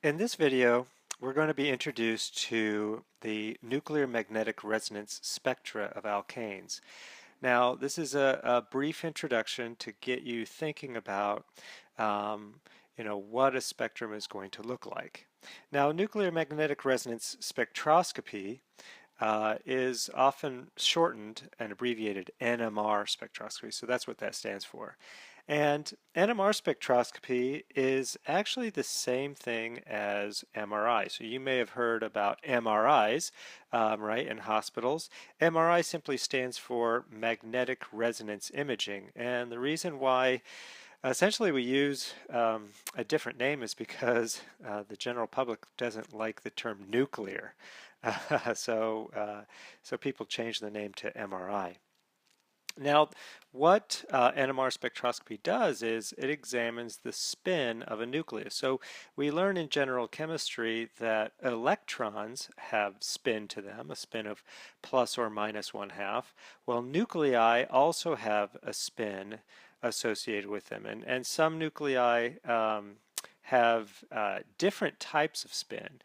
In this video, we're going to be introduced to the nuclear magnetic resonance spectra of alkanes. Now, this is a brief introduction to get you thinking about, um, what a spectrum is going to look like. Now, nuclear magnetic resonance spectroscopy is often shortened and abbreviated NMR spectroscopy, so that's what that stands for. And NMR spectroscopy is actually the same thing as MRI. So you may have heard about MRIs, right, in hospitals. MRI simply stands for magnetic resonance imaging. And the reason why essentially we use a different name is because the general public doesn't like the term nuclear. So people change the name to MRI. Now, what NMR spectroscopy does is it examines the spin of a nucleus. So we learn in general chemistry that electrons have spin to them, a spin of plus or minus 1/2. Well, nuclei also have a spin associated with them, and some nuclei have different types of spin.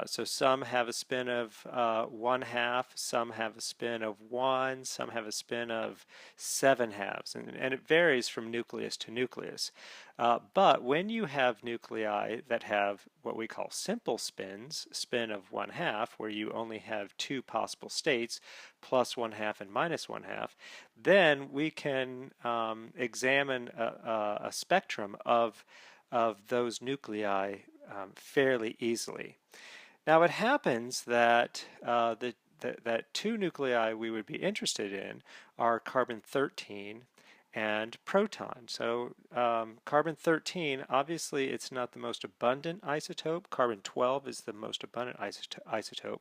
So some have a spin of 1/2, some have a spin of 1, some have a spin of 7/2, and it varies from nucleus to nucleus. But when you have nuclei that have what we call simple spins, spin of 1/2, where you only have two possible states, plus 1/2 and minus 1/2, then we can examine a spectrum of those nuclei fairly easily. Now it happens that that two nuclei we would be interested in are carbon-13 and proton. So carbon-13, obviously it's not the most abundant isotope. Carbon-12 is the most abundant isotope,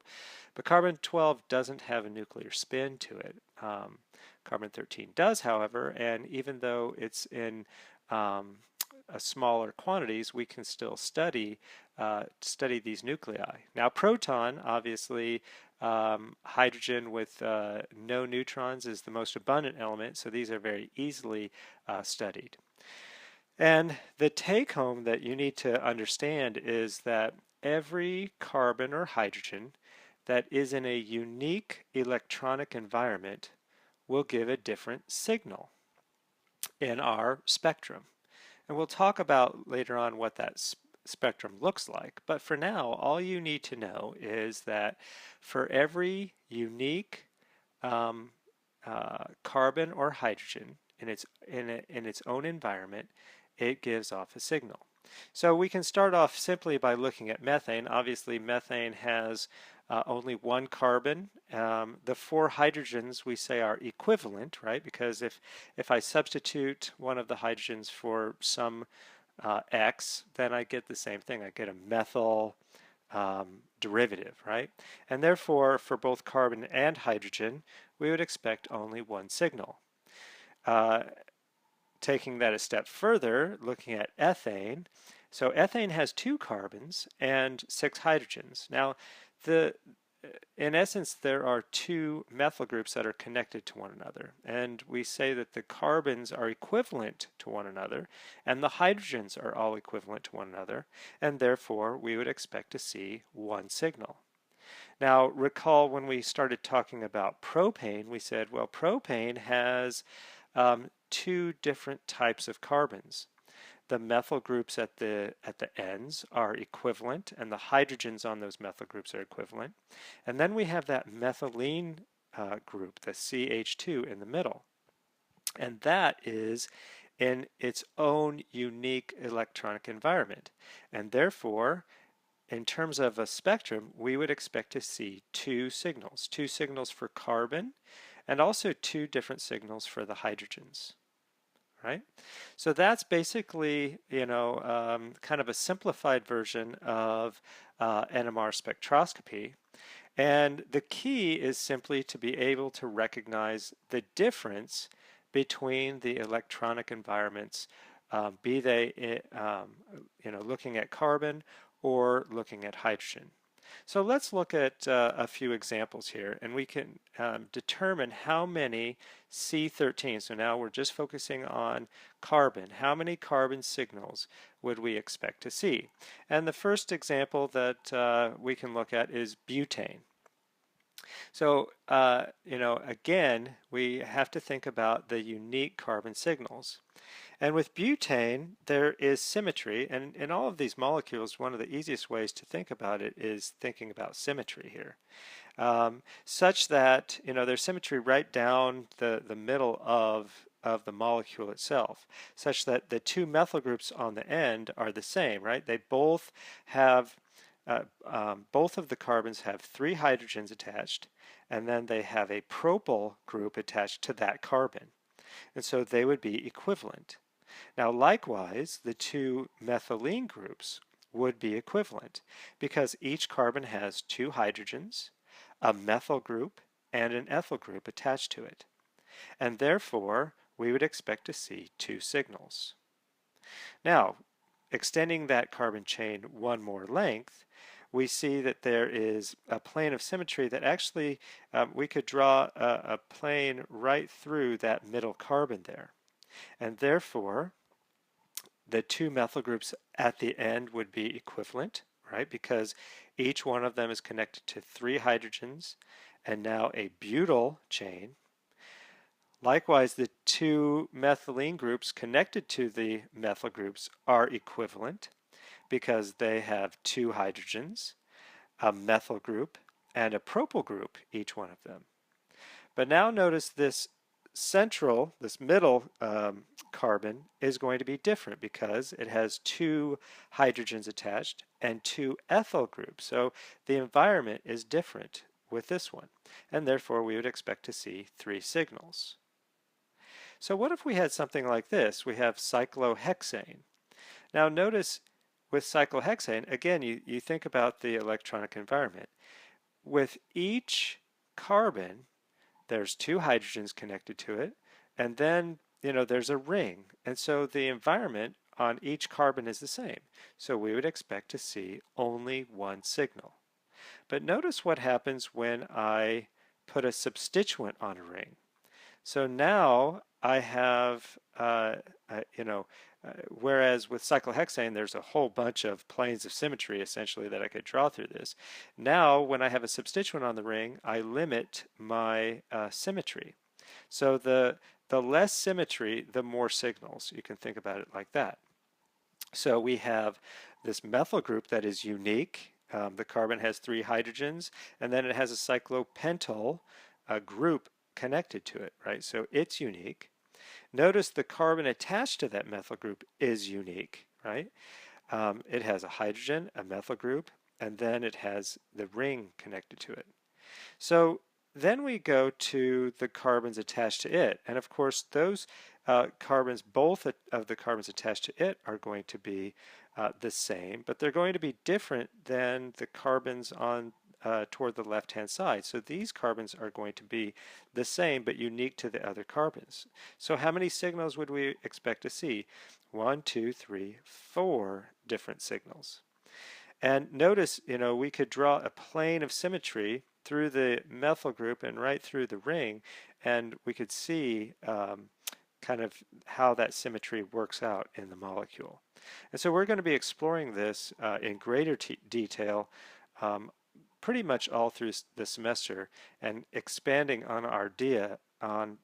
but carbon-12 doesn't have a nuclear spin to it. Carbon-13 does, however, and even though it's in smaller quantities, we can still study these nuclei. Now, proton, obviously, hydrogen with no neutrons is the most abundant element, so these are very easily studied. And the take home that you need to understand is that every carbon or hydrogen that is in a unique electronic environment will give a different signal in our spectrum. And we'll talk about later on what that spectrum looks like. But for now, all you need to know is that for every unique carbon or hydrogen in its own environment, it gives off a signal. So we can start off simply by looking at methane. Obviously, methane has only one carbon. The four hydrogens we say are equivalent, right? Because if I substitute one of the hydrogens for some X, then I get the same thing. I get a methyl derivative, right? And therefore, for both carbon and hydrogen, we would expect only one signal. Taking that a step further, looking at ethane, so ethane has two carbons and six hydrogens. Now, in essence, there are two methyl groups that are connected to one another, and we say that the carbons are equivalent to one another, and the hydrogens are all equivalent to one another, and therefore we would expect to see one signal. Now, recall when we started talking about propane, we said, well, propane has two different types of carbons. The methyl groups at the ends are equivalent, and the hydrogens on those methyl groups are equivalent. And then we have that methylene group, the CH2, in the middle. And that is in its own unique electronic environment. And therefore, in terms of a spectrum, we would expect to see two signals for carbon, and also two different signals for the hydrogens. Right? So that's basically, kind of a simplified version of NMR spectroscopy. And the key is simply to be able to recognize the difference between the electronic environments, be they, looking at carbon or looking at hydrogen. So let's look at a few examples here, and we can determine how many C13, so now we're just focusing on carbon, how many carbon signals would we expect to see? And the first example that we can look at is butane. So, again, we have to think about the unique carbon signals. And with butane, there is symmetry, and in all of these molecules, one of the easiest ways to think about it is thinking about symmetry here. Such that, there's symmetry right down the middle of the molecule itself, such that the two methyl groups on the end are the same, right? They both have, both of the carbons have 3 hydrogens attached, and then they have a propyl group attached to that carbon. And so they would be equivalent. Now likewise, the two methylene groups would be equivalent because each carbon has 2 hydrogens, a methyl group, and an ethyl group attached to it. And therefore, we would expect to see 2 signals. Now, extending that carbon chain one more length, we see that there is a plane of symmetry that actually we could draw a plane right through that middle carbon there. And therefore, the 2 methyl groups at the end would be equivalent, right? Because each one of them is connected to 3 hydrogens and now a butyl chain. Likewise, the 2 methylene groups connected to the methyl groups are equivalent because they have 2 hydrogens, a methyl group, and a propyl group, each one of them. But now notice this central, this middle carbon is going to be different because it has 2 hydrogens attached and 2 ethyl groups. So the environment is different with this one, and therefore we would expect to see 3 signals. So what if we had something like this? We have cyclohexane. Now notice with cyclohexane, again, you think about the electronic environment. With each carbon, there's 2 hydrogens connected to it, and then there's a ring, and so the environment on each carbon is the same. So we would expect to see only 1 signal. But notice what happens when I put a substituent on a ring. So now I have, whereas with cyclohexane there's a whole bunch of planes of symmetry essentially that I could draw through this. Now when I have a substituent on the ring, I limit my symmetry. So the less symmetry, the more signals. You can think about it like that. So we have this methyl group that is unique. The carbon has 3 hydrogens, and then it has a cyclopentyl group connected to it, right? So it's unique. Notice the carbon attached to that methyl group is unique, right? It has a hydrogen, a methyl group, and then it has the ring connected to it. So then we go to the carbons attached to it, and of course those carbons, both of the carbons attached to it are going to be the same, but they're going to be different than the carbons on toward the left-hand side. So these carbons are going to be the same but unique to the other carbons. So how many signals would we expect to see? 1, 2, 3, 4 different signals. And notice, we could draw a plane of symmetry through the methyl group and right through the ring, and we could see kind of how that symmetry works out in the molecule. And so we're going to be exploring this in greater detail pretty much all through the semester and expanding on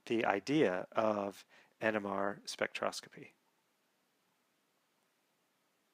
the idea of NMR spectroscopy.